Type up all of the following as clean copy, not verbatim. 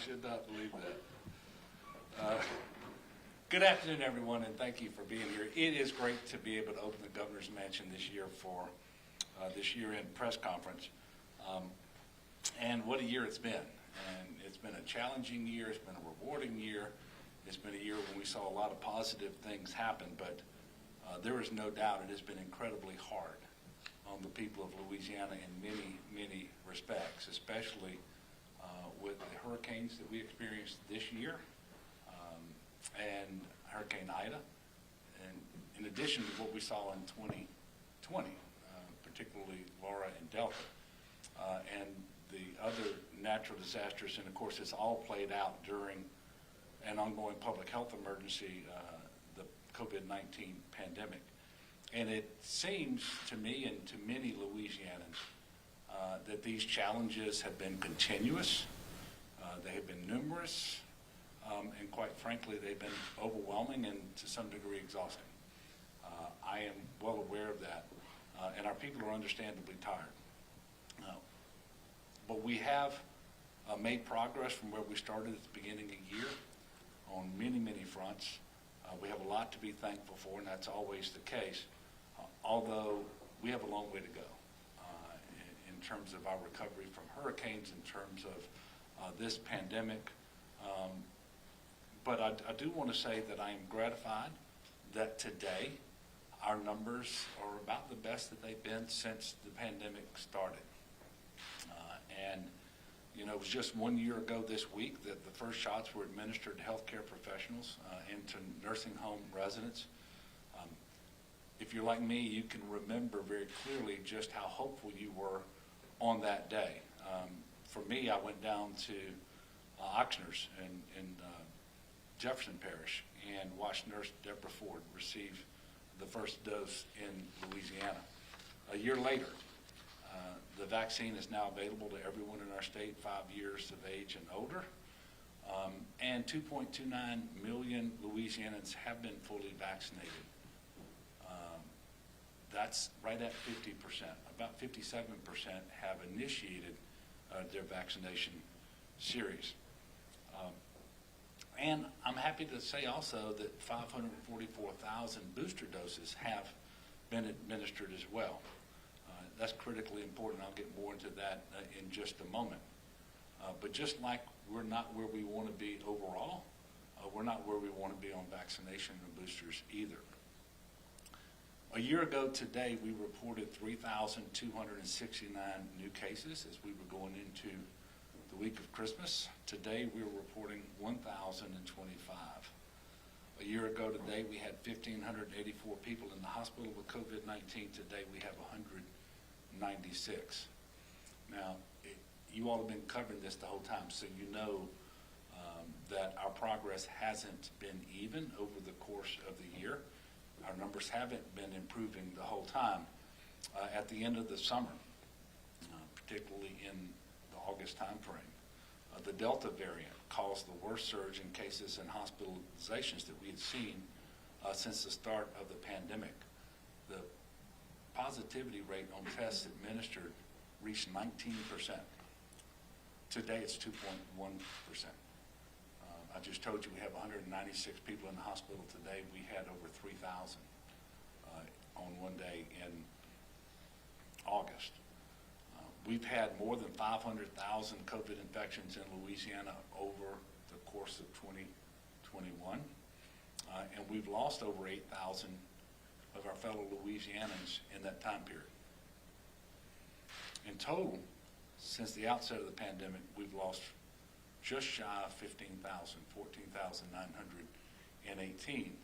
should not believe that. Good afternoon, everyone, and thank you for being here. It is great to be able to open the Governor's Mansion this year for this year-end press conference. And what a year it's been. And it's been a challenging year. It's been a rewarding year. It's been a year when we saw a lot of positive things happen, but there is no doubt it has been incredibly hard on the people of Louisiana in many, many respects, especially with the hurricanes that we experienced this year and Hurricane Ida, and in addition to what we saw in 2020, particularly Laura and Delta, and the other natural disasters, and of course it's all played out during an ongoing public health emergency, the COVID-19 pandemic. And it seems to me and to many Louisianans that these challenges have been continuous, they have been numerous, and quite frankly, they've been overwhelming and to some degree exhausting. I am well aware of that, and our people are understandably tired. But we have made progress from where we started at the beginning of the year on many, many fronts. We have a lot to be thankful for, and that's always the case, although we have a long way to go in terms of our recovery from hurricanes, in terms of this pandemic. But I do want to say that I am gratified that today our numbers are about the best that they've been since the pandemic started. And you know, it was just 1 year ago this week that the first shots were administered to healthcare professionals and to nursing home residents. If you're like me, you can remember very clearly just how hopeful you were on that day. For me, I went down to Oxnard's in Jefferson Parish and watched Nurse Deborah Ford receive the first dose in Louisiana. A year later, the vaccine is now available to everyone in our state 5 years of age and older, and 2.29 million Louisianans have been fully vaccinated. That's right at 50%. About 57% have initiated their vaccination series. And I'm happy to say also that 544,000 booster doses have been administered as well. That's critically important. I'll get more into that in just a moment. But just like we're not where we want to be overall, we're not where we want to be on vaccination and boosters either. A year ago today, we reported 3,269 new cases as we were going into the week of Christmas. Today, we're reporting 1,025. A year ago today, we had 1,584 people in the hospital with COVID-19. Today, we have 196. Now, you all have been covering this the whole time, so you know that our progress hasn't been even over the course of the year. Our numbers haven't been improving the whole time. At the end of the summer, particularly in the August timeframe, the Delta variant caused the worst surge in cases and hospitalizations that we had seen since the start of the pandemic. The positivity rate on tests administered reached 19%. Today it's 2.1%. I just told you we have 196 people in the hospital today. We had over 3,000 on one day in August. We've had more than 500,000 COVID infections in Louisiana over the course of 2021, and we've lost over 8,000 of our fellow Louisianans in that time period. In total, since the outset of the pandemic, we've lost just shy of 15,000, 14,918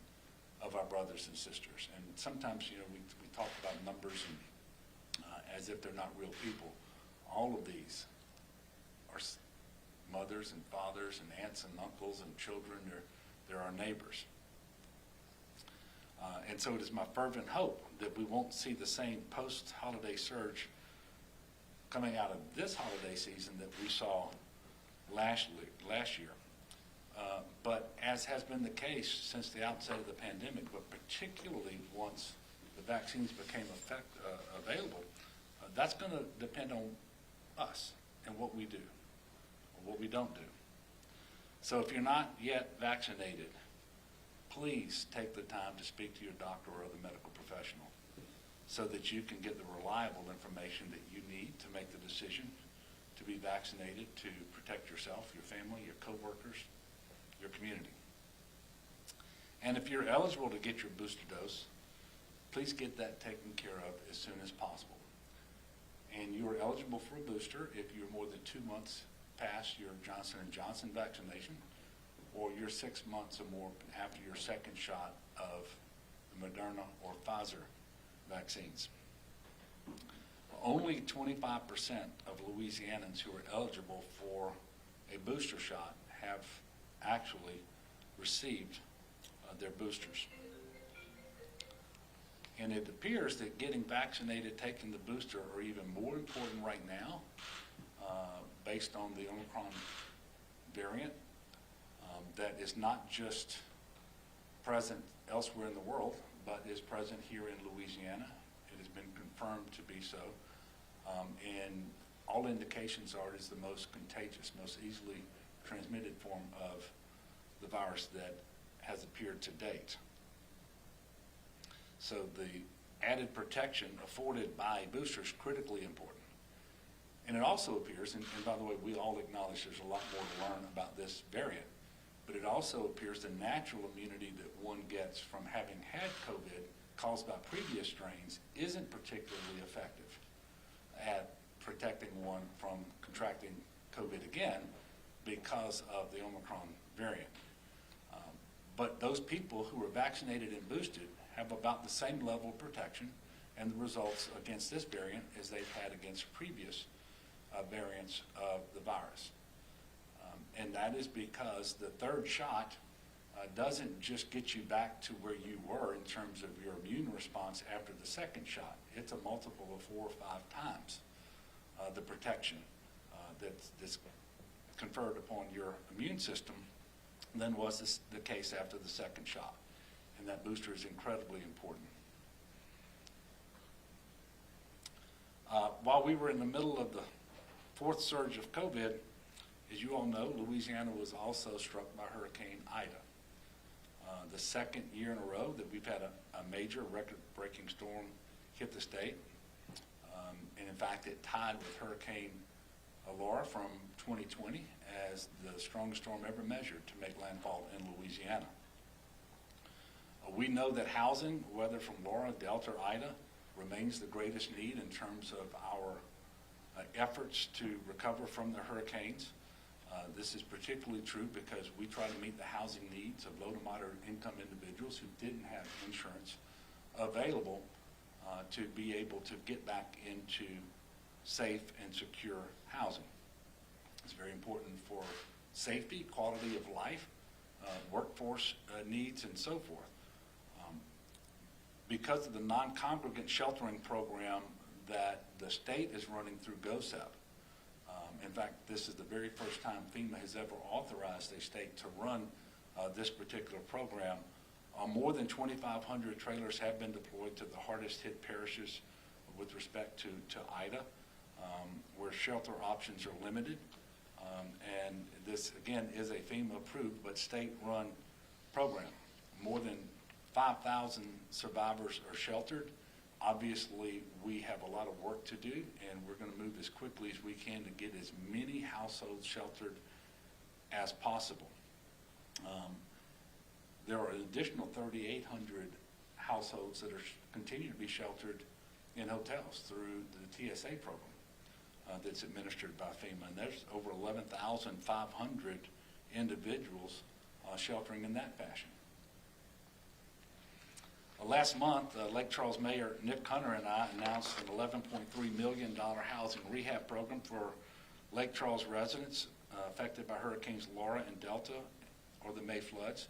of our brothers and sisters. And sometimes, you know, we talk about numbers and, as if they're not real people. All of these are mothers and fathers and aunts and uncles and children. They're our neighbors. And so it is my fervent hope that we won't see the same post-holiday surge coming out of this holiday season that we saw last year. But as has been the case since the outset of the pandemic, but particularly once the vaccines became available, that's going to depend on us and what we do or what we don't do. So if you're not yet vaccinated, please take the time to speak to your doctor or other medical professional so that you can get the reliable information that you need to make the decision to be vaccinated, to protect yourself, your family, your coworkers, your community. And if you're eligible to get your booster dose, please get that taken care of as soon as possible. And you are eligible for a booster if you're more than 2 months past your Johnson & Johnson vaccination, or you're 6 months or more after your second shot of the Moderna or Pfizer vaccines. Only 25% of Louisianans who are eligible for a booster shot have actually received their boosters. And it appears that getting vaccinated, taking the booster, are even more important right now based on the Omicron variant that is not just present elsewhere in the world, but is present here in Louisiana. It has been confirmed to be so. And all indications are it is the most contagious, most easily transmitted form of the virus that has appeared to date. So the added protection afforded by a booster is critically important. And it also appears, and by the way, we all acknowledge there's a lot more to learn about this variant, but it also appears the natural immunity that one gets from having had COVID caused by previous strains isn't particularly effective at protecting one from contracting COVID again because of the Omicron variant. But those people who are vaccinated and boosted have about the same level of protection and the results against this variant as they've had against previous variants of the virus. And that is because the third shot doesn't just get you back to where you were in terms of your immune response after the second shot. It's a multiple of 4 or 5 times the protection that's conferred upon your immune system than was the case after the second shot. And that booster is incredibly important. While we were in the middle of the 4th surge of COVID, as you all know, Louisiana was also struck by Hurricane Ida. The second year in a row that we've had a major record-breaking storm hit the state. And in fact, it tied with Hurricane Laura from 2020 as the strongest storm ever measured to make landfall in Louisiana. We know that housing, whether from Laura, Delta, or Ida, remains the greatest need in terms of our efforts to recover from the hurricanes. This is particularly true because we try to meet the housing needs of low to moderate income individuals who didn't have insurance available to be able to get back into safe and secure housing. It's very important for safety, quality of life, workforce needs, and so forth. Because of the non-congregant sheltering program that the state is running through GOSEP. In fact, this is the very first time FEMA has ever authorized a state to run this particular program. More than 2,500 trailers have been deployed to the hardest hit parishes with respect to Ida, where shelter options are limited. And this, again, is a FEMA approved but state-run program. More than 5,000 survivors are sheltered. Obviously, we have a lot of work to do, and we're going to move as quickly as we can to get as many households sheltered as possible. There are an additional 3,800 households that are continue to be sheltered in hotels through the TSA program that's administered by FEMA, and there's over 11,500 individuals sheltering in that fashion. Last month, Lake Charles Mayor Nick Hunter and I announced an $11.3 million housing rehab program for Lake Charles residents affected by Hurricanes Laura and Delta or the May floods.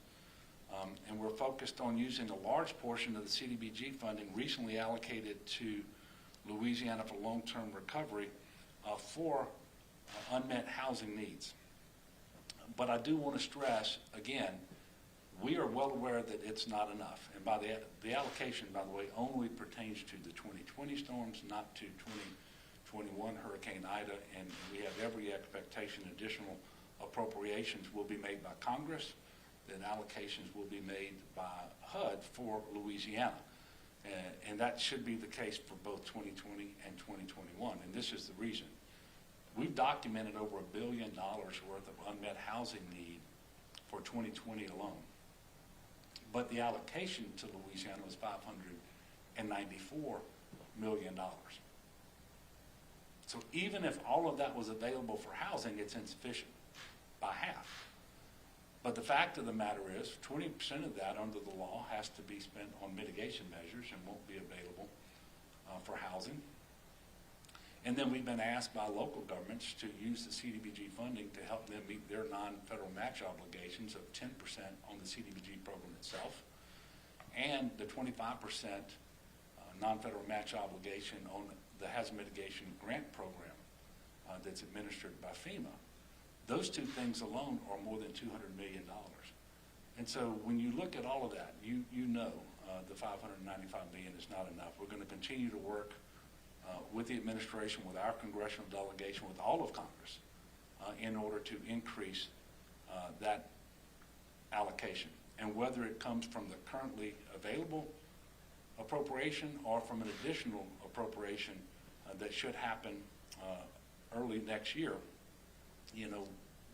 And we're focused on using a large portion of the CDBG funding recently allocated to Louisiana for long-term recovery for unmet housing needs. But I do want to stress, again, we are well aware that it's not enough. And by the allocation, by the way, only pertains to the 2020 storms, not to 2021 Hurricane Ida, and we have every expectation additional appropriations will be made by Congress, then allocations will be made by HUD for Louisiana. And that should be the case for both 2020 and 2021. And this is the reason. We've documented over $1 billion worth of unmet housing need for 2020 alone. But the allocation to Louisiana was $594 million. So even if all of that was available for housing, it's insufficient by half. But the fact of the matter is 20% of that under the law has to be spent on mitigation measures and won't be available for housing. And then we've been asked by local governments to use the CDBG funding to help them meet their non-federal match obligations of 10% on the CDBG program itself and the 25% non-federal match obligation on the hazard mitigation grant program that's administered by FEMA. Those two things alone are more than $200 million. And so when you look at all of that, you know the $595 million is not enough. We're going to continue to work with the administration, with our congressional delegation, with all of Congress, in order to increase that allocation. And whether it comes from the currently available appropriation or from an additional appropriation that should happen early next year, you know,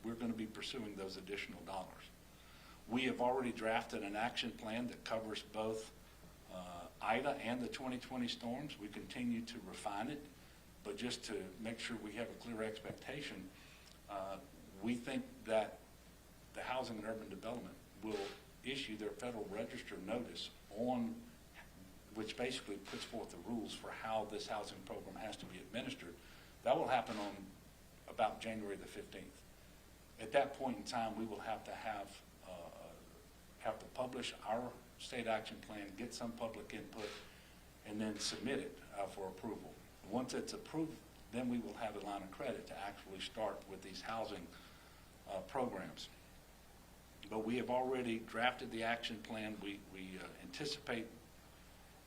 we're going to be pursuing those additional dollars. We have already drafted an action plan that covers both Ida and the 2020 storms. We continue to refine it, but just to make sure we have a clear expectation, we think that the Housing and Urban Development will issue their Federal Register notice on, which basically puts forth the rules for how this housing program has to be administered. That will happen on about January the 15th. At that point in time, we will have to publish our state action plan, get some public input, and then submit it for approval. Once it's approved, then we will have a line of credit to actually start with these housing programs. But we have already drafted the action plan. We anticipate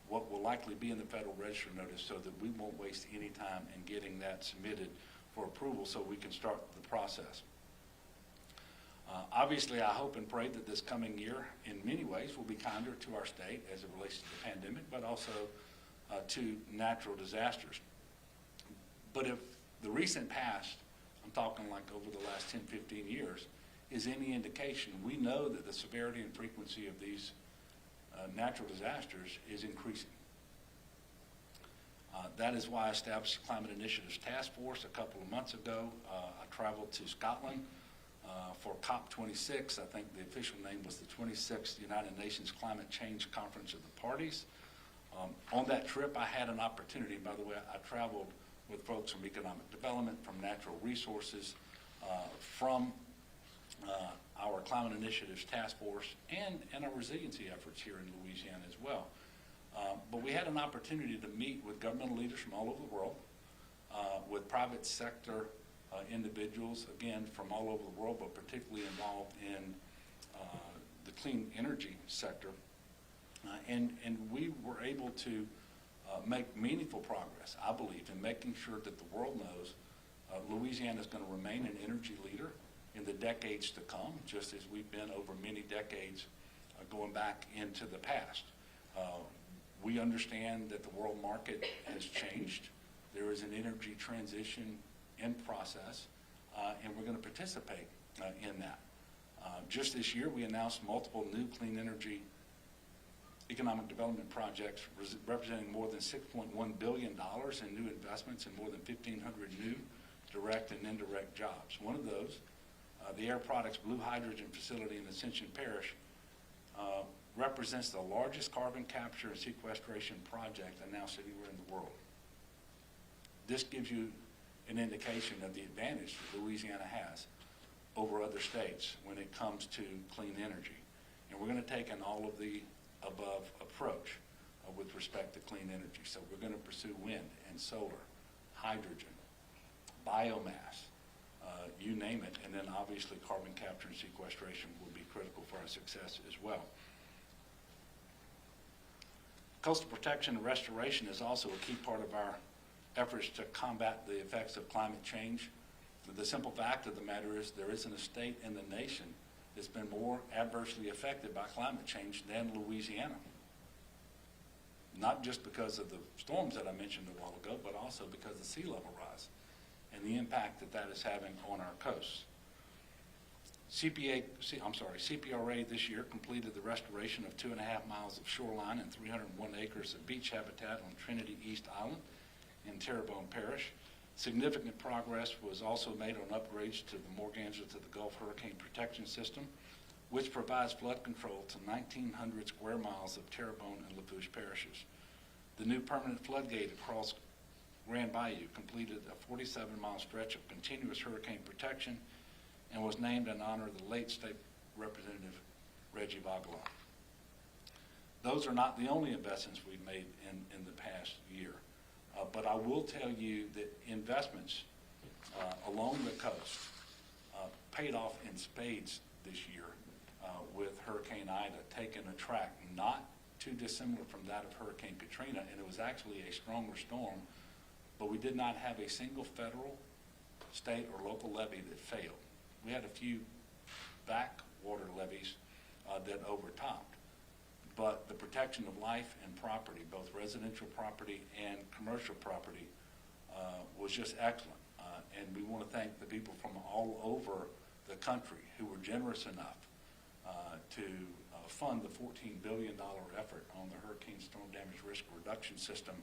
what will likely be in the Federal Register notice so that we won't waste any time in getting that submitted for approval so we can start the process. Obviously, I hope and pray that this coming year, in many ways, will be kinder to our state as it relates to the pandemic, but also to natural disasters. But if the recent past, I'm talking like over the last 10, 15 years, is any indication, we know that the severity and frequency of these natural disasters is increasing. That is why I established the Climate Initiatives Task Force a couple of months ago. I traveled to Scotland for COP26. I think the official name was the 26th United Nations Climate Change Conference of the Parties. On that trip, I had an opportunity, by the way, I traveled with folks from economic development, from natural resources, from our Climate Initiatives Task Force, and our resiliency efforts here in Louisiana as well. But we had an opportunity to meet with governmental leaders from all over the world, with private sector individuals, again, from all over the world, but particularly involved in the clean energy sector. And we were able to make meaningful progress, I believe, in making sure that the world knows Louisiana is going to remain an energy leader in the decades to come, just as we've been over many decades going back into the past. We understand that the world market has changed. There is an energy transition in process, and we're going to participate in that. Just this year, we announced multiple new clean energy economic development projects representing more than $6.1 billion in new investments and more than 1,500 new direct and indirect jobs. One of those, the Air Products Blue Hydrogen Facility in Ascension Parish, represents the largest carbon capture and sequestration project announced anywhere in the world. This gives you an indication of the advantage that Louisiana has over other states when it comes to clean energy. And we're going to take an all of the above approach with respect to clean energy. So we're going to pursue wind and solar, hydrogen, biomass, you name it, and then obviously carbon capture and sequestration will be critical for our success as well. Coastal protection and restoration is also a key part of our efforts to combat the effects of climate change. The simple fact of the matter is there isn't a state in the nation that's been more adversely affected by climate change than Louisiana. Not just because of the storms that I mentioned a while ago, but also because of sea level rise and the impact that that is having on our coasts. CPRA this year completed the restoration of 2.5 miles of shoreline and 301 acres of beach habitat on Trinity East Island in Terrebonne Parish. Significant progress was also made on upgrades to the Morganza to the Gulf Hurricane Protection System, which provides flood control to 1,900 square miles of Terrebonne and Lafourche parishes. The new permanent floodgate across Grand Bayou completed a 47-mile stretch of continuous hurricane protection and was named in honor of the late State Representative Reggie Vagala. Those are not the only investments we've made in the past year, but I will tell you that investments along the coast paid off in spades this year with Hurricane Ida taking a track not too dissimilar from that of Hurricane Katrina, and it was actually a stronger storm, but we did not have a single federal, state, or local levee that failed. We had a few backwater levees that overtopped, but the protection of life and property, both residential property and commercial property, was just excellent. And we want to thank the people from all over the country who were generous enough to fund the $14 billion effort on the Hurricane Storm Damage Risk Reduction System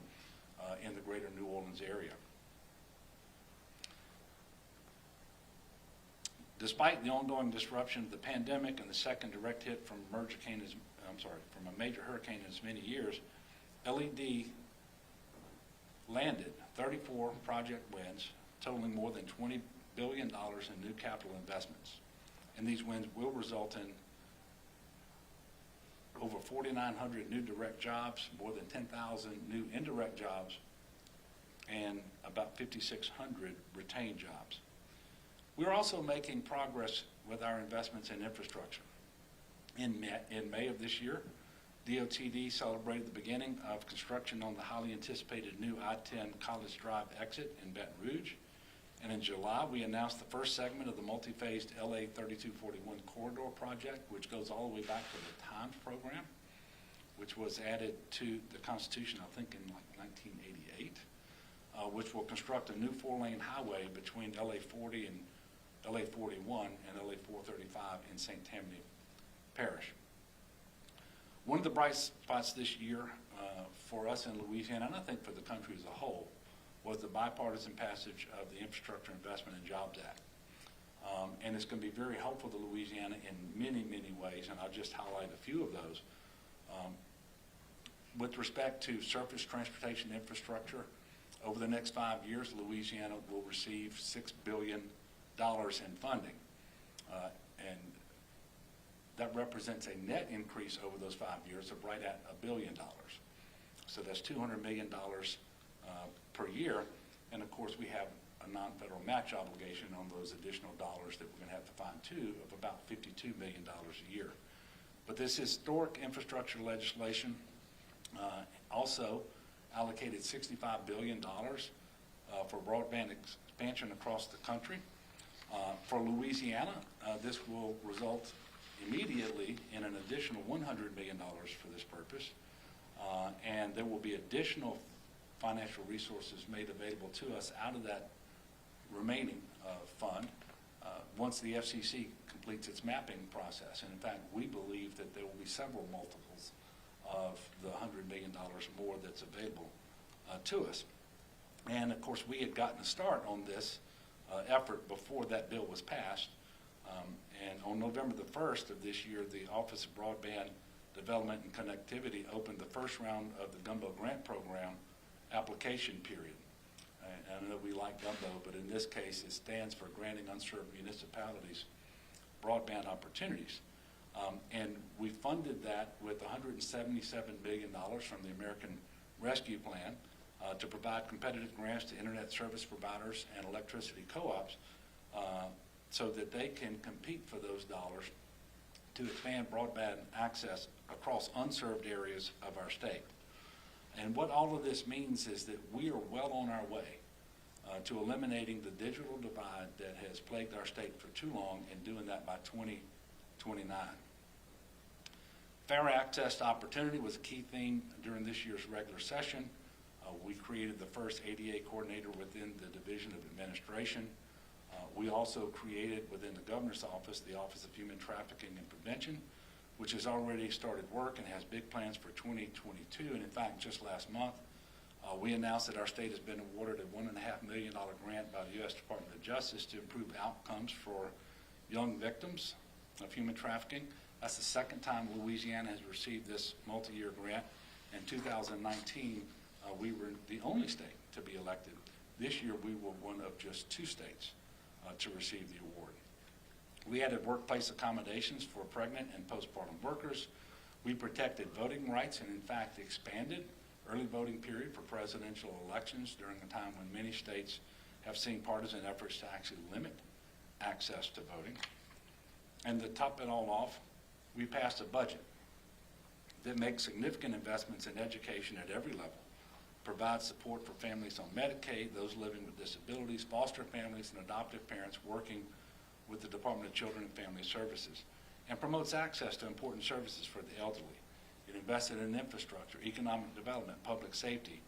in the greater New Orleans area. Despite the ongoing disruption of the pandemic and the second direct hit from a major hurricane in as many years, LED landed 34 project wins totaling more than $20 billion in new capital investments. And these wins will result in over 4,900 new direct jobs, more than 10,000 new indirect jobs, and about 5,600 retained jobs. We're also making progress with our investments in infrastructure. In May of this year, DOTD celebrated the beginning of construction on the highly anticipated new I-10 College Drive exit in Baton Rouge. And in July, we announced the first segment of the multi-phased LA 3241 corridor project, which goes all the way back to the Times program, which was added to the Constitution, I think, in like 1988, which will construct a new 4-lane highway between LA 40 and LA 41 and LA 435 in St. Tammany Parish. One of the bright spots this year for us in Louisiana, and I think for the country as a whole, was the bipartisan passage of the Infrastructure Investment and Jobs Act. And it's going to be very helpful to Louisiana in many, many ways, and I'll just highlight a few of those. With respect to surface transportation infrastructure, over the next 5 years, Louisiana will receive $6 billion in funding. And that represents a net increase over those 5 years of right at $1 billion. So that's $200 million per year. And of course, we have a non-federal match obligation on those additional dollars that we're going to have to find too, of about $52 million a year. But this historic infrastructure legislation also allocated $65 billion for broadband expansion across the country. For Louisiana, this will result immediately in an additional $100 million for this purpose, and there will be additional financial resources made available to us out of that remaining fund once the FCC completes its mapping process. And in fact, we believe that there will be several multiples of the $100 million more that's available to us. And of course, we had gotten a start on this effort before that bill was passed. And on November the 1st of this year, the Office of Broadband Development and Connectivity opened the first round of the Gumbo Grant Program application period. And I know we like Gumbo, but in this case, it stands for Granting Unserved Municipalities Broadband Opportunities. And we funded that with $177 billion from the American Rescue Plan to provide competitive grants to internet service providers and electricity co-ops so that they can compete for those dollars to expand broadband access across unserved areas of our state. And what all of this means is that we are well on our way to eliminating the digital divide that has plagued our state for too long, and doing that by 2029. Fair access to opportunity was a key theme during this year's regular session. We created the first ADA coordinator within the Division of Administration. We also created within the Governor's Office the Office of Human Trafficking and Prevention, which has already started work and has big plans for 2022. And in fact, just last month, we announced that our state has been awarded a $1.5 million grant by the U.S. Department of Justice to improve outcomes for young victims of human trafficking. That's the second time Louisiana has received this multi-year grant. In 2019, we were the only state to be elected. This year, we were one of just 2 states to receive the award. We added workplace accommodations for pregnant and postpartum workers. We protected voting rights and, in fact, expanded early voting period for presidential elections during a time when many states have seen partisan efforts to actually limit access to voting. And to top it all off, we passed a budget that makes significant investments in education at every level, provides support for families on Medicaid, those living with disabilities, foster families, and adoptive parents working with the Department of Children and Family Services, and promotes access to important services for the elderly. It invested in infrastructure, economic development, public safety,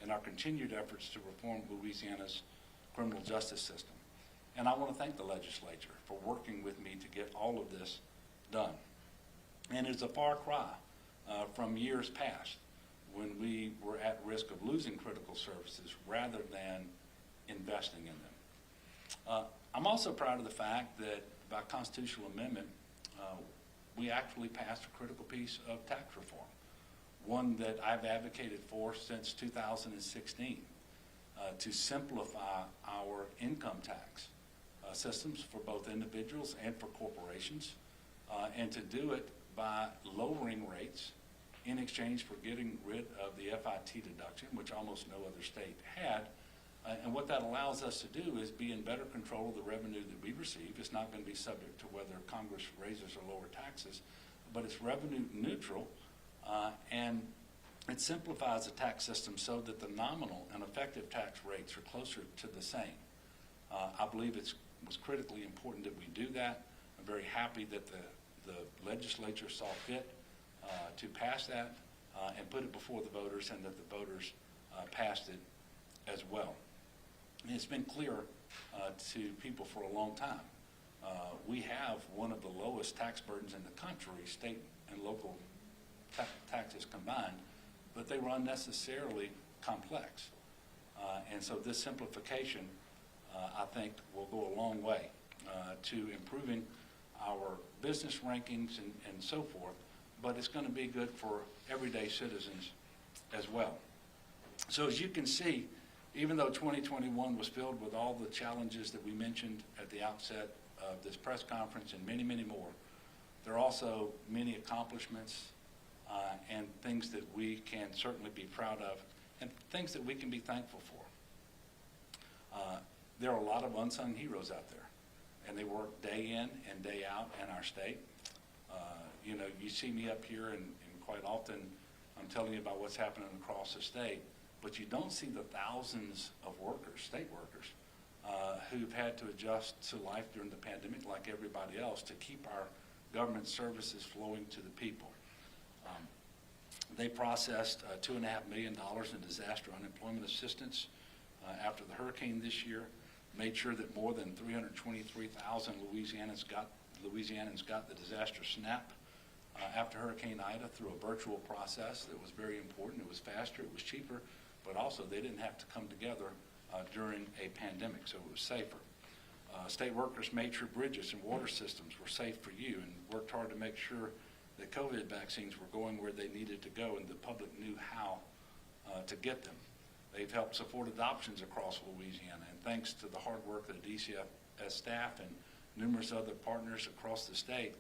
and our continued efforts to reform Louisiana's criminal justice system. And I want to thank the legislature for working with me to get all of this done. And it's a far cry from years past when we were at risk of losing critical services rather than investing in them. I'm also proud of the fact that by constitutional amendment, we actually passed a critical piece of tax reform, one that I've advocated for since 2016, to simplify our income tax systems for both individuals and for corporations, and to do it by lowering rates in exchange for getting rid of the FIT deduction, which almost no other state had. And what that allows us to do is be in better control of the revenue that we receive. It's not going to be subject to whether Congress raises or lower taxes, but it's revenue neutral, and it simplifies the tax system so that the nominal and effective tax rates are closer to the same. I believe it was critically important that we do that. I'm very happy that the legislature saw fit to pass that and put it before the voters, and that the voters passed it as well. And it's been clear to people for a long time. We have one of the lowest tax burdens in the country, state and local taxes combined, but they were unnecessarily complex. And so this simplification, I think, will go a long way to improving our business rankings and so forth, but it's going to be good for everyday citizens as well. So as you can see, even though 2021 was filled with all the challenges that we mentioned at the outset of this press conference and many, many more, there are also many accomplishments and things that we can certainly be proud of, and things that we can be thankful for. There are a lot of unsung heroes out there, and they work day in and day out in our state. You know, you see me up here, and quite often I'm telling you about what's happening across the state, but you don't see the thousands of workers, state workers, who've had to adjust to life during the pandemic like everybody else to keep our government services flowing to the people. They processed $2.5 million in disaster unemployment assistance after the hurricane this year, made sure that more than 323,000 Louisianans got the disaster SNAP after Hurricane Ida through a virtual process that was very important. It was faster, it was cheaper, but also they didn't have to come together during a pandemic, so it was safer. State workers made sure bridges and water systems were safe for you and worked hard to make sure that COVID vaccines were going where they needed to go and the public knew how to get them. They've helped support adoptions across Louisiana, and thanks to the hard work of the DCFS staff and numerous other partners across the state,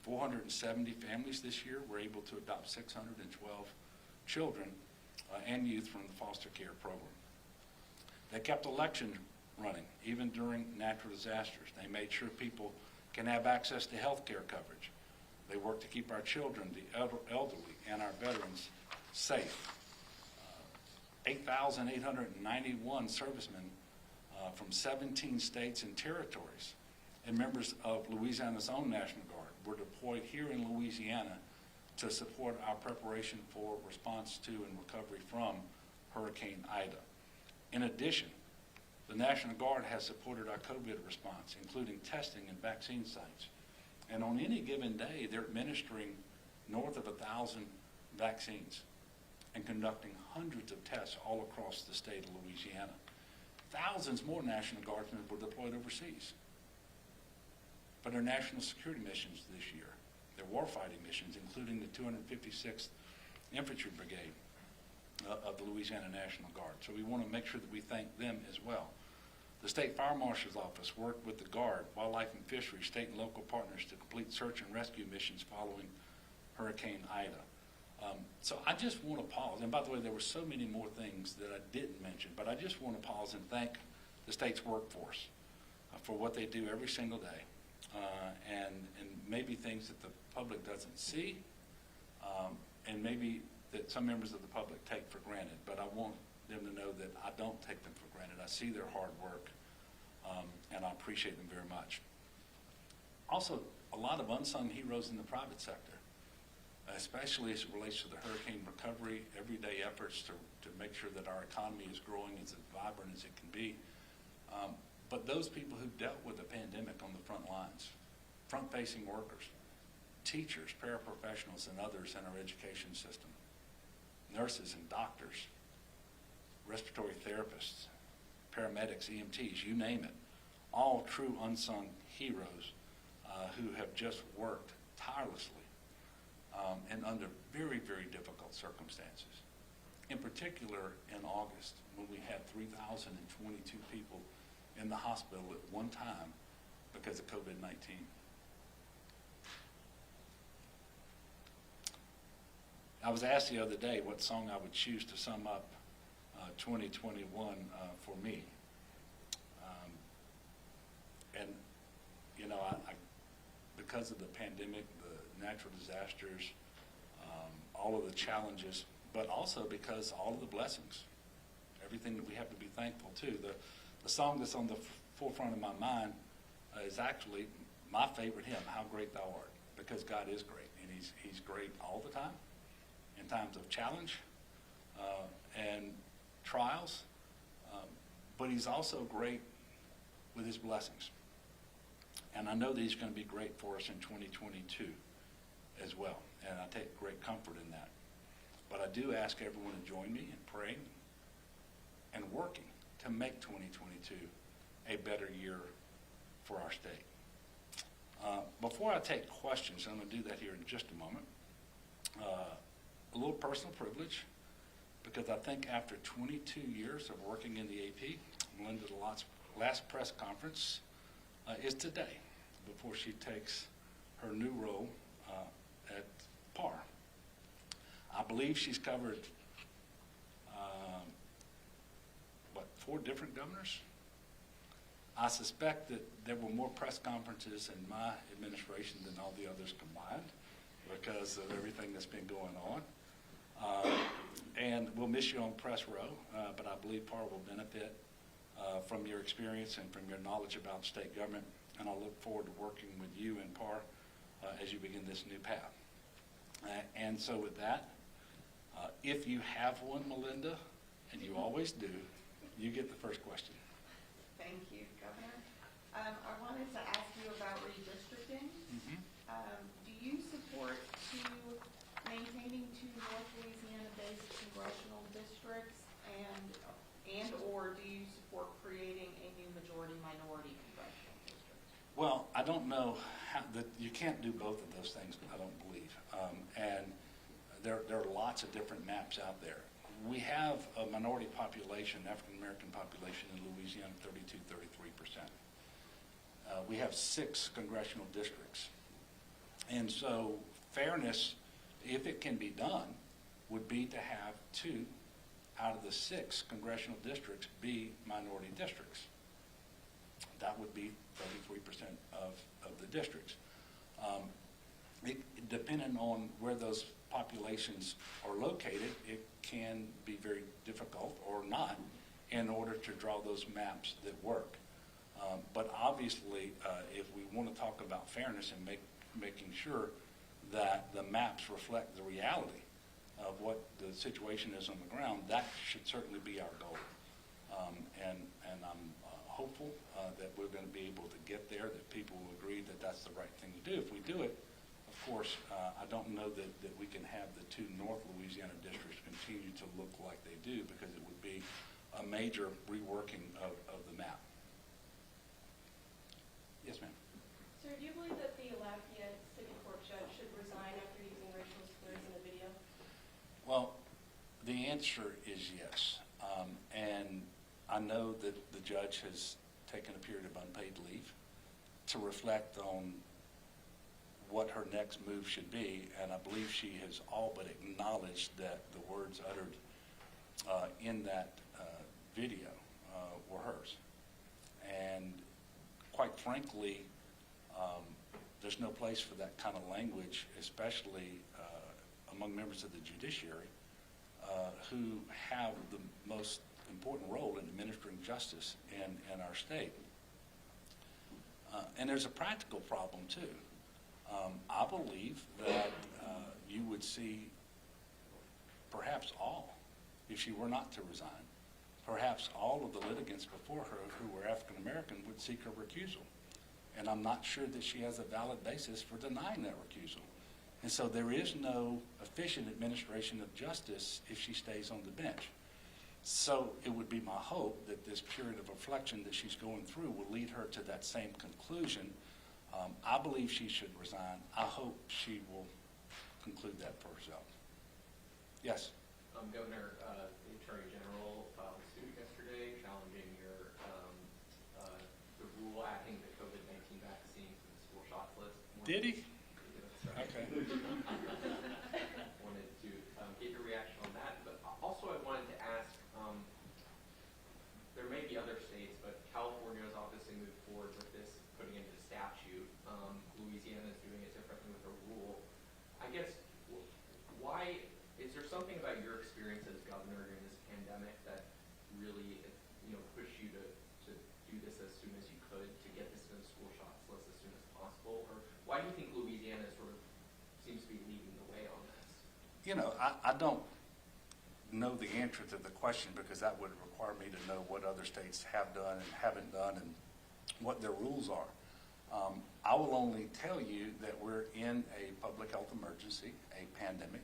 470 families this year were able to adopt 612 children and youth from the foster care program. They kept elections running, even during natural disasters. They made sure people can have access to health care coverage. They worked to keep our children, the elderly, and our veterans safe. 8,891 servicemen from 17 states and territories, and members of Louisiana's own National Guard were deployed here in Louisiana to support our preparation for response to and recovery from Hurricane Ida. In addition, the National Guard has supported our COVID response, including testing and vaccine sites. And on any given day, they're administering north of 1,000 vaccines and conducting hundreds of tests all across the state of Louisiana. Thousands more National Guardsmen were deployed overseas for their national security missions this year, their warfighting missions, including the 256th Infantry Brigade of the Louisiana National Guard. So we want to make sure that we thank them as well. The State Fire Marshal's Office worked with the Guard, Wildlife and Fisheries, state and local partners to complete search and rescue missions following Hurricane Ida. So I just want to pause, and by the way, there were so many more things that I didn't mention, but I just want to pause and thank the state's workforce for what they do every single day, and maybe things that the public doesn't see, and maybe that some members of the public take for granted, but I want them to know that I don't take them for granted. I see their hard work, and I appreciate them very much. Also, a lot of unsung heroes in the private sector, especially as it relates to the hurricane recovery, everyday efforts to make sure that our economy is growing as vibrant as it can be. But those people who dealt with the pandemic on the front lines, front-facing workers, teachers, paraprofessionals, and others in our education system, nurses and doctors, respiratory therapists, paramedics, EMTs, you name it, all true unsung heroes who have just worked tirelessly and under very, very difficult circumstances. In particular, in August, when we had 3,022 people in the hospital at one time because of COVID-19. I was asked the other day what song I would choose to sum up 2021 for me. And, you know, I, because of the pandemic, the natural disasters, all of the challenges, but also because all of the blessings, everything that we have to be thankful to. The song that's on the forefront of my mind is actually my favorite hymn, How Great Thou Art, because God is great, and He's great all the time, in times of challenge and trials, but He's also great with His blessings. And I know that He's going to be great for us in 2022 as well, and I take great comfort in that. But I do ask everyone to join me in praying and working to make 2022 a better year for our state. Before I take questions, I'm going to do that here in just a moment, a little personal privilege, because I think after 22 years of working in the AP, Melinda's last press conference is today, before she takes her new role at PAR. I believe she's covered, 4 different governors? I suspect that there were more press conferences in my administration than all the others combined because of everything that's been going on. And we'll miss you on press row, but I believe PAR will benefit from your experience and from your knowledge about state government, and I look forward to working with you and PAR as you begin this new path. And so with that, if you have one, Melinda, and you always do, you get the first question. Thank you, Governor. I wanted to ask you about redistricting. Mm-hmm. Do you support maintaining 2 North Louisiana-based congressional districts, and or do you support creating a new majority-minority congressional district? Well, I don't know how you can't do both of those things, I don't believe. And there are lots of different maps out there. We have a minority population, African-American population in Louisiana, 33%. We have 6 congressional districts. And so fairness, if it can be done, would be to have 2 out of the 6 congressional districts be minority districts. That would be 33% of the districts. Depending on where those populations are located, it can be very difficult or not in order to draw those maps that work. But obviously, if we want to talk about fairness and making sure that the maps reflect the reality of what the situation is on the ground, that should certainly be our goal. And I'm hopeful that we're going to be able to get there, that people will agree that that's the right thing to do. If we do it, of course, I don't know that we can have the two North Louisiana districts continue to look like they do, because it would be a major reworking of the map. Yes, ma'am. Sir, do you believe that the Lafayette City Court judge should resign after using racial slurs in the video? Well, the answer is yes. And I know that the judge has taken a period of unpaid leave to reflect on what her next move should be, and I believe she has all but acknowledged that the words uttered in that video were hers. And quite frankly, there's no place for that kind of language, especially among members of the judiciary who have the most important role in administering justice in our state. And there's a practical problem too. I believe that you would see perhaps all, if she were not to resign, perhaps all of the litigants before her who were African American would seek her recusal. And I'm not sure that she has a valid basis for denying that recusal. And so there is no efficient administration of justice if she stays on the bench. So it would be my hope that this period of reflection that she's going through will lead her to that same conclusion. I believe she should resign. I hope she will conclude that for herself. Yes? Governor, the Attorney General filed a suit yesterday challenging your the rule adding the COVID-19 vaccine to the school shots list. Did he? Yeah, Okay. Wanted to get your reaction on that, but also I wanted to ask, there may be other states, but California has obviously moved forward with this, putting it into statute. Louisiana is doing it differently with a rule. I guess, why, is there something about your experience as governor during this pandemic that really, pushed you to do this as soon as you could, to get this in the school shots list as soon as possible? Or why do you think Louisiana sort of seems to be leading the way on this? I don't know the answer to the question, because that would require me to know what other states have done and haven't done and what their rules are. I will only tell you that we're in a public health emergency, a pandemic,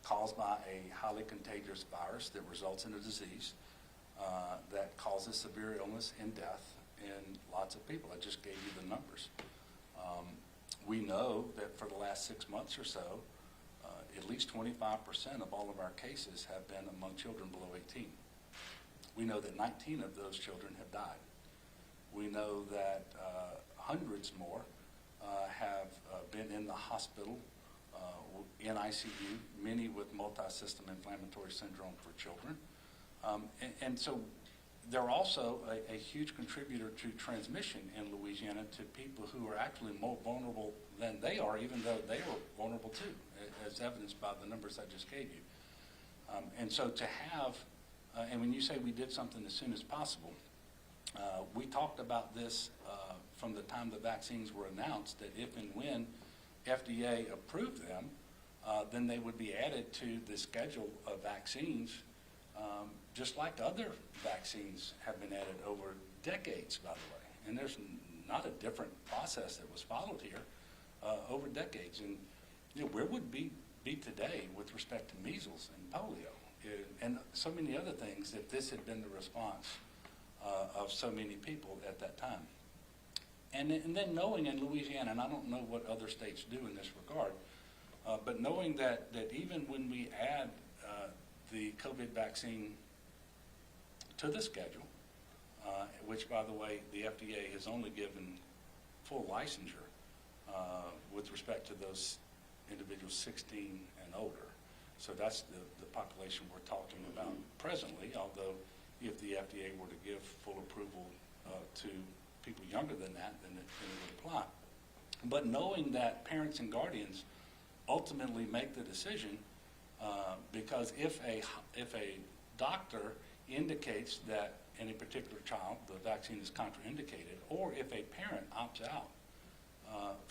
caused by a highly contagious virus that results in a disease that causes severe illness and death in lots of people. I just gave you the numbers. We know that for the last 6 months or so, at least 25% of all of our cases have been among children below 18. We know that 19 of those children have died. We know that hundreds more have been in the hospital, in ICU, many with multi-system inflammatory syndrome for children. And so they're also a huge contributor to transmission in Louisiana to people who are actually more vulnerable than they are, even though they are vulnerable too, as evidenced by the numbers I just gave you. And so to have, and when you say we did something as soon as possible, we talked about this from the time the vaccines were announced, that if and when FDA approved them, then they would be added to the schedule of vaccines, just like other vaccines have been added over decades, by the way. And there's not a different process that was followed here over decades. And where would we be today with respect to measles and polio and so many other things if this had been the response of so many people at that time? And then knowing in Louisiana, and I don't know what other states do in this regard, but knowing that even when we add the COVID vaccine to the schedule, which, by the way, the FDA has only given full licensure with respect to those individuals 16 and older. So that's the population we're talking about presently, although if the FDA were to give full approval to people younger than that, then it would apply. But knowing that parents and guardians ultimately make the decision, because if a doctor indicates that any particular child, the vaccine is contraindicated, or if a parent opts out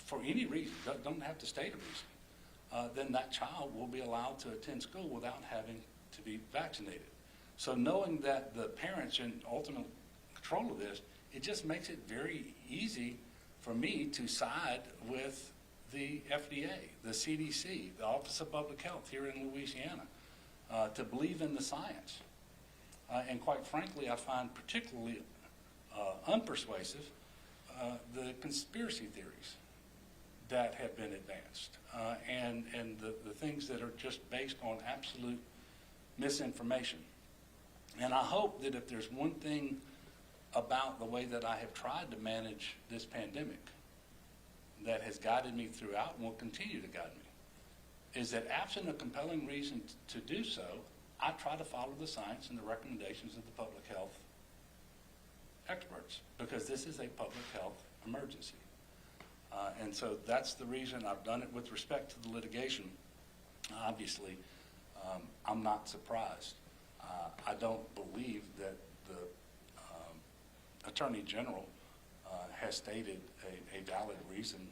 for any reason, don't have to state a reason, then that child will be allowed to attend school without having to be vaccinated. So knowing that the parents are in ultimate control of this, it just makes it very easy for me to side with the FDA, the CDC, the Office of Public Health here in Louisiana, to believe in the science. And quite frankly, I find particularly unpersuasive the conspiracy theories that have been advanced, and the things that are just based on absolute misinformation. And I hope that if there's one thing about the way that I have tried to manage this pandemic that has guided me throughout and will continue to guide me, is that absent a compelling reason to do so, I try to follow the science and the recommendations of the public health experts, because this is a public health emergency. And so that's the reason I've done it. With respect to the litigation, obviously, I'm not surprised. I don't believe that the Attorney General has stated a valid reason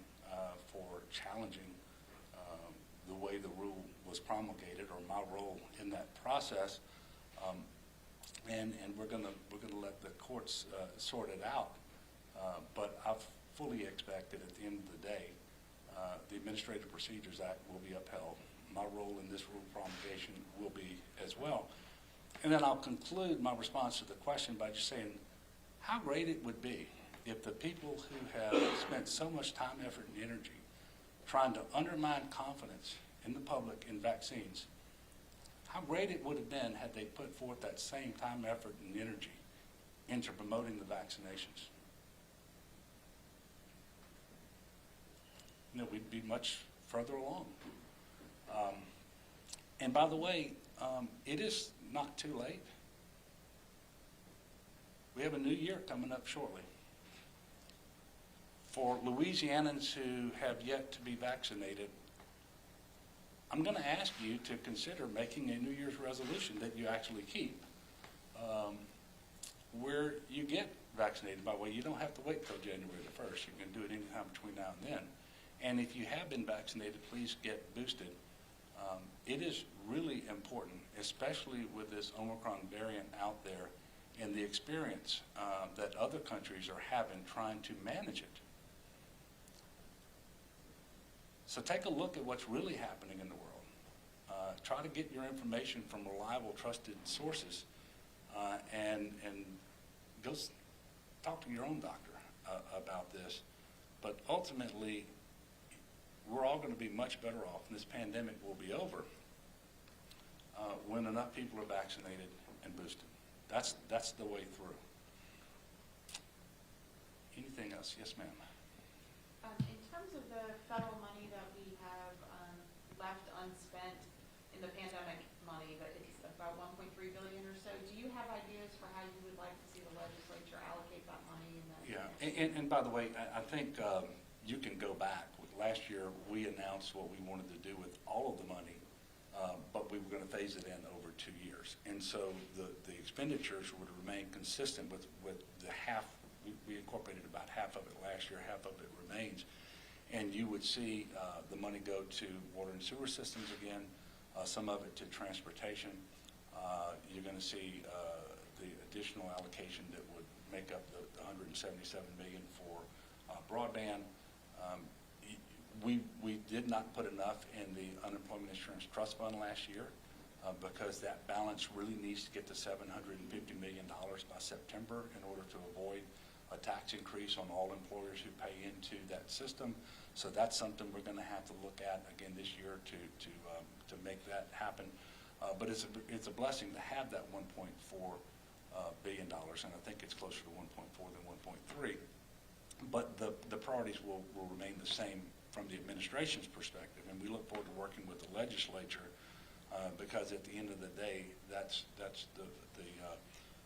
for challenging the way the rule was promulgated or my role in that process, and we're going to let the courts sort it out. But I fully expect that at the end of the day, the Administrative Procedures Act will be upheld. My role in this rule promulgation will be as well. And then I'll conclude my response to the question by just saying how great it would be if the people who have spent so much time, effort, and energy trying to undermine confidence in the public in vaccines, how great it would have been had they put forth that same time, effort, and energy into promoting the vaccinations. You know, we'd be much further along. And by the way, it is not too late. We have a new year coming up shortly. For Louisianans who have yet to be vaccinated, I'm going to ask you to consider making a New Year's resolution that you actually keep, where you get vaccinated. By the way, you don't have to wait till January the 1st. You can do it anytime between now and then. And if you have been vaccinated, please get boosted. It is really important, especially with this Omicron variant out there and the experience that other countries are having trying to manage it. So take a look at what's really happening in the world. Try to get your information from reliable, trusted sources, and go talk to your own doctor about this. But ultimately, we're all going to be much better off, and this pandemic will be over when enough people are vaccinated and boosted. That's the way through. Anything else? Yes, ma'am. In terms of the federal money that we have left unspent in the pandemic money, that it's about $1.3 billion or so, do you have ideas for how you would like to see the legislature allocate that money? And by the way, I think you can go back. Last year, we announced what we wanted to do with all of the money, but we were going to phase it in over 2 years. And so the expenditures would remain consistent with the half. We incorporated about half of it last year, half of it remains. And you would see the money go to water and sewer systems again, some of it to transportation. You're going to see the additional allocation that would make up the $177 million for broadband. We did not put enough in the Unemployment Insurance Trust Fund last year because that balance really needs to get to $750 million by September in order to avoid a tax increase on all employers who pay into that system. So that's something we're going to have to look at again this year to make that happen. But it's a blessing to have that $1.4 billion, and I think it's closer to 1.4 than 1.3. But the priorities will remain the same from the administration's perspective, and we look forward to working with the legislature because at the end of the day, that's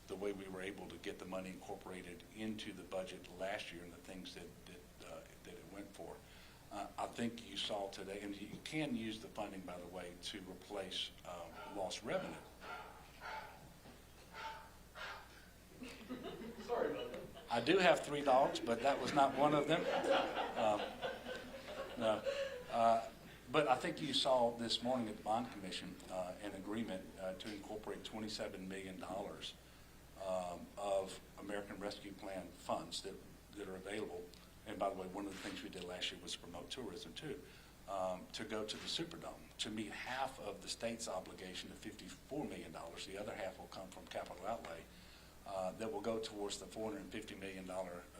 the way we were able to get the money incorporated into the budget last year and the things that it went for. I think you saw today, and you can use the funding, by the way, to replace lost revenue. I do have 3 dogs, but that was not one of them. No. But I think you saw this morning at the Bond Commission an agreement to incorporate $27 million of American Rescue Plan funds that are available. And by the way, one of the things we did last year was promote tourism too, to go to the Superdome to meet half of the state's obligation of $54 million. The other half will come from capital outlay that will go towards the $450 million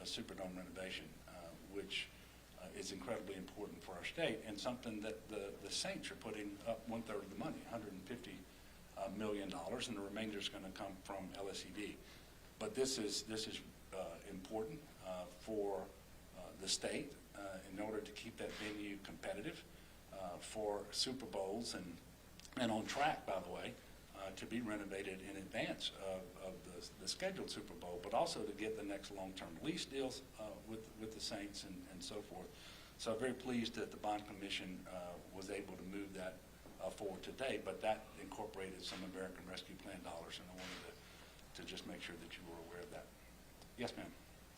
Superdome renovation, which is incredibly important for our state, and something that the Saints are putting up 1/3 of the money, $150 million, and the remainder is going to come from LSED. But this is important for the state in order to keep that venue competitive for Super Bowls and on track, by the way, to be renovated in advance of the scheduled Super Bowl, but also to get the next long-term lease deals with the Saints and so forth. So I'm very pleased that the Bond Commission was able to move that forward today, but that incorporated some American Rescue Plan dollars, and I wanted to just make sure that you were aware of that. Yes, ma'am.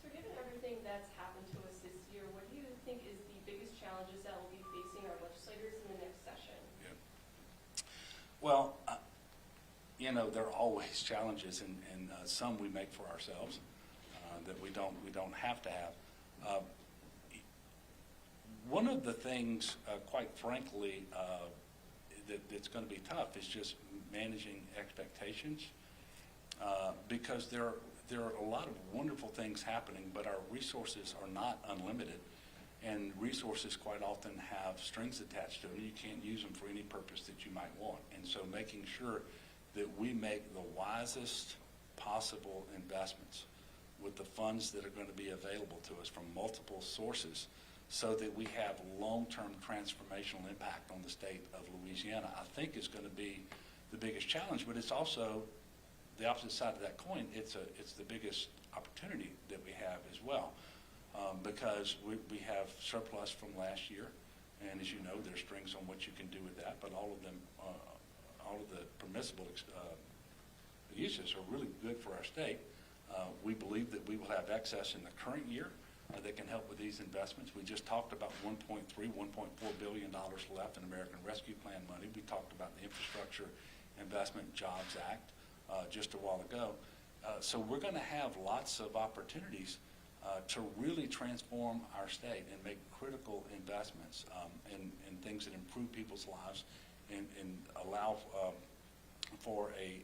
So given everything that's happened to us this year, what do you think is the biggest challenges that will be facing our legislators in the next session? Yeah. Well, there are always challenges, and some we make for ourselves that we don't have to have. One of the things, quite frankly, that's going to be tough is just managing expectations, because there are a lot of wonderful things happening, but our resources are not unlimited, and resources quite often have strings attached to them. You can't use them for any purpose that you might want, and so making sure that we make the wisest possible investments with the funds that are going to be available to us from multiple sources, so that we have long-term transformational impact on the state of Louisiana, I think is going to be the biggest challenge. But it's also the opposite side of that coin. It's the biggest opportunity that we have as well, because we have surplus from last year, and as you know, there's strings on what you can do with that. But all of them, all of the permissible uses are really good for our state. We believe that we will have excess in the current year that can help with these investments. We just talked about $1.4 billion left in American Rescue Plan money. We talked about the Infrastructure Investment Jobs Act just a while ago. So we're going to have lots of opportunities to really transform our state and make critical investments in things that improve people's lives and allow for a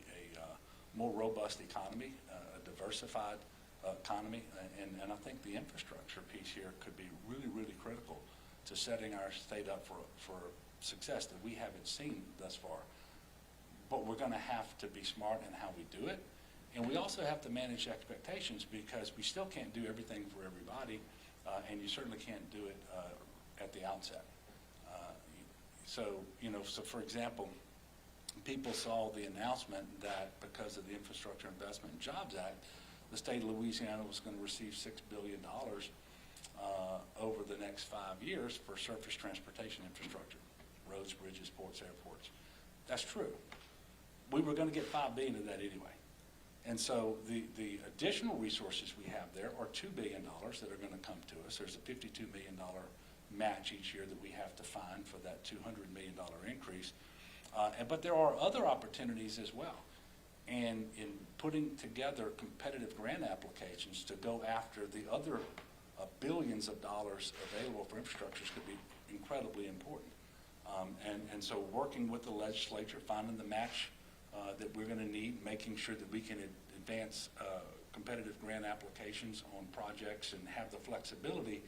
more robust economy, a diversified economy, and I think the infrastructure piece here could be really, really critical to setting our state up for success that we haven't seen thus far. But we're going to have to be smart in how we do it, and we also have to manage expectations, because we still can't do everything for everybody, and you certainly can't do it at the outset. So for example, people saw the announcement that because of the Infrastructure Investment and Jobs Act, the state of Louisiana was going to receive $6 billion over the next 5 years for surface transportation infrastructure, roads, bridges, ports, airports. That's true. We were going to get $5 billion of that anyway. And so the additional resources we have there are $2 billion that are going to come to us. There's a $52 million match each year that we have to find for that $200 million increase. But there are other opportunities as well. And in putting together competitive grant applications to go after the other billions of dollars available for infrastructures could be incredibly important. And so working with the legislature, finding the match that we're going to need, making sure that we can advance competitive grant applications on projects and have the flexibility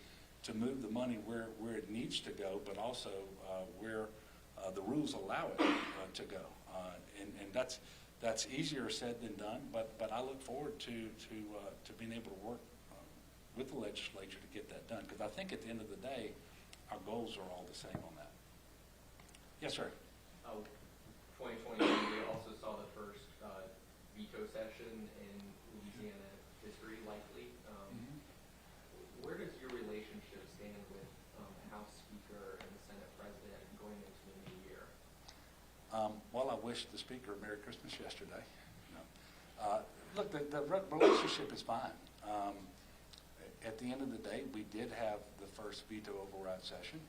to move the money where it needs to go, but also where the rules allow it to go. And that's easier said than done, but I look forward to being able to work with the legislature to get that done, because I think at the end of the day, our goals are all the same on that. Yes, sir. 2020, we also saw the first veto session in Louisiana history, likely. Where does your relationship stand with the House Speaker and the Senate President going into the new year? Well, I wished the Speaker Merry Christmas yesterday. Look, the relationship is fine. at the end of the day, we did have the first veto override session.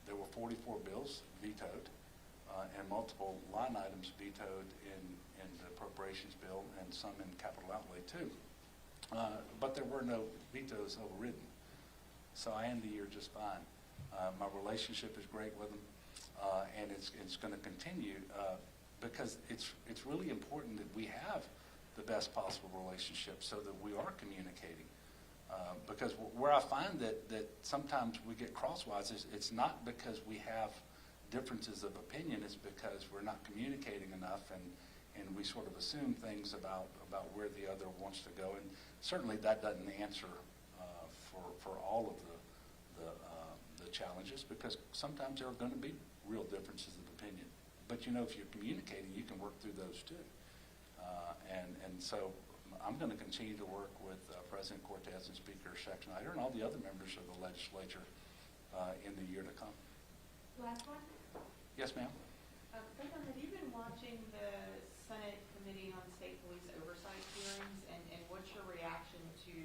There were 44 bills vetoed and multiple line items vetoed in the appropriations bill and some in capital outlay too. But there were no vetoes overridden. So I end the year just fine. My relationship is great with them, and it's going to continue because it's really important that we have the best possible relationship so that we are communicating. Because where I find that sometimes we get crosswise is it's not because we have differences of opinion, it's because we're not communicating enough and we sort of assume things about where the other wants to go. And certainly that doesn't answer for all of the challenges, because sometimes there are going to be real differences of opinion. But you know, if you're communicating, you can work through those too. And so I'm going to continue to work with President Cortez and Speaker Schexnayder and all the other members of the legislature in the year to come. Last one. Yes, ma'am. President, have you been watching the Senate Committee on State Police Oversight hearings, and what's your reaction to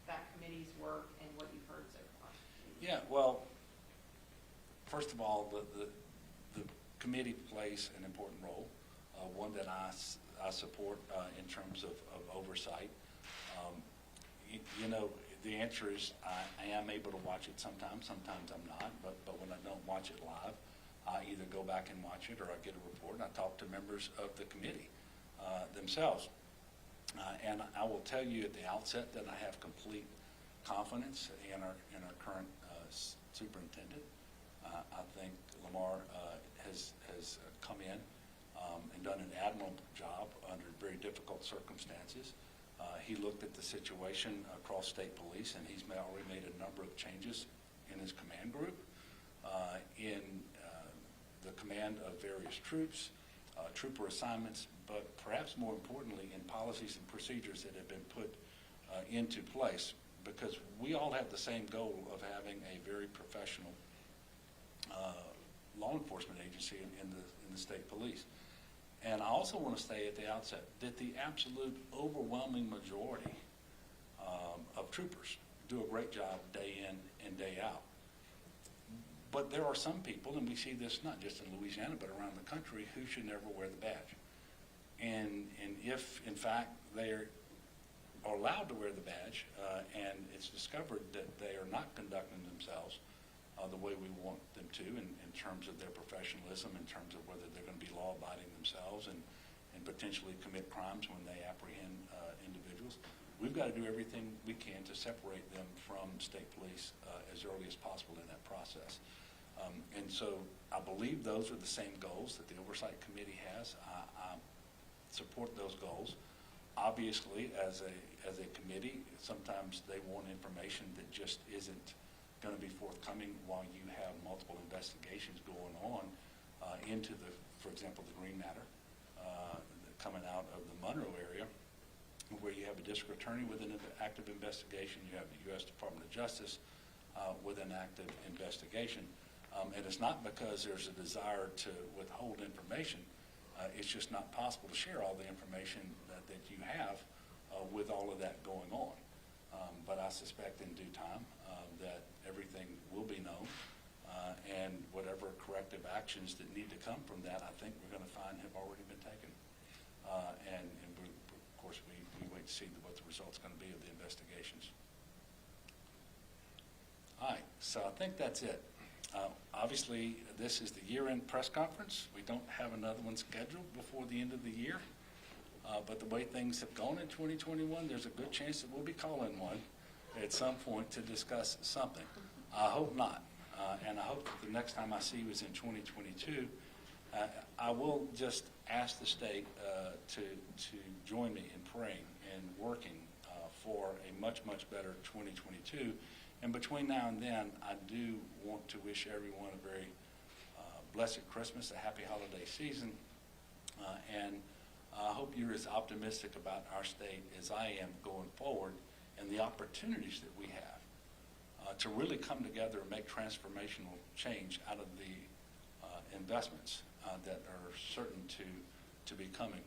that committee's work and what you've heard so far? Yeah, well, first of all, the committee plays an important role, one that I support in terms of oversight. You know, the answer is I am able to watch it sometimes I'm not, but when I don't watch it live, I either go back and watch it or I get a report and I talk to members of the committee themselves. And I will tell you at the outset that I have complete confidence in our current superintendent. I think Lamar has come in and done an admirable job under very difficult circumstances. He looked at the situation across state police, and he's already made a number of changes in his command group, in the command of various troops, trooper assignments, but perhaps more importantly in policies and procedures that have been put into place, because we all have the same goal of having a very professional law enforcement agency in the state police. And I also want to say at the outset that the absolute overwhelming majority of troopers do a great job day in and day out. But there are some people, and we see this not just in Louisiana but around the country, who should never wear the badge. And if, in fact, they are allowed to wear the badge and it's discovered that they are not conducting themselves the way we want them to in terms of their professionalism, in terms of whether they're going to be law-abiding themselves and potentially commit crimes when they apprehend individuals, we've got to do everything we can to separate them from state police as early as possible in that process. And so I believe those are the same goals that the Oversight Committee has. I support those goals. Obviously, as a committee, sometimes they want information that just isn't going to be forthcoming while you have multiple investigations going on into for example, the Green Matter coming out of the Monroe area, where you have a district attorney with an active investigation, you have the U.S. Department of Justice with an active investigation. And it's not because there's a desire to withhold information. It's just not possible to share all the information that you have with all of that going on. But I suspect in due time that everything will be known, and whatever corrective actions that need to come from that, I think we're going to find have already been taken. And of course, we wait to see what the result's going to be of the investigations. All right, so I think that's it. Obviously, this is the year-end press conference. We don't have another one scheduled before the end of the year. But the way things have gone in 2021, there's a good chance that we'll be calling one at some point to discuss something. I hope not. And I hope that the next time I see you is in 2022. I will just ask the state to join me in praying and working for a much, much better 2022. And between now and then, I do want to wish everyone a very blessed Christmas, a happy holiday season, and I hope you're as optimistic about our state as I am going forward and the opportunities that we have to really come together and make transformational change out of the investments that are certain to be coming.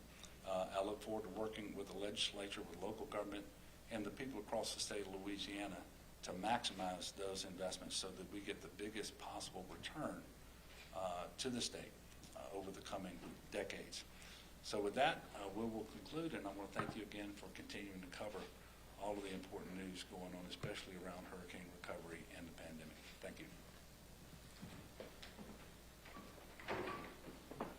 I look forward to working with the legislature, with local government, and the people across the state of Louisiana to maximize those investments so that we get the biggest possible return to the state over the coming decades. So with that, we will conclude, and I want to thank you again for continuing to cover all of the important news going on, especially around hurricane recovery and the pandemic. Thank you.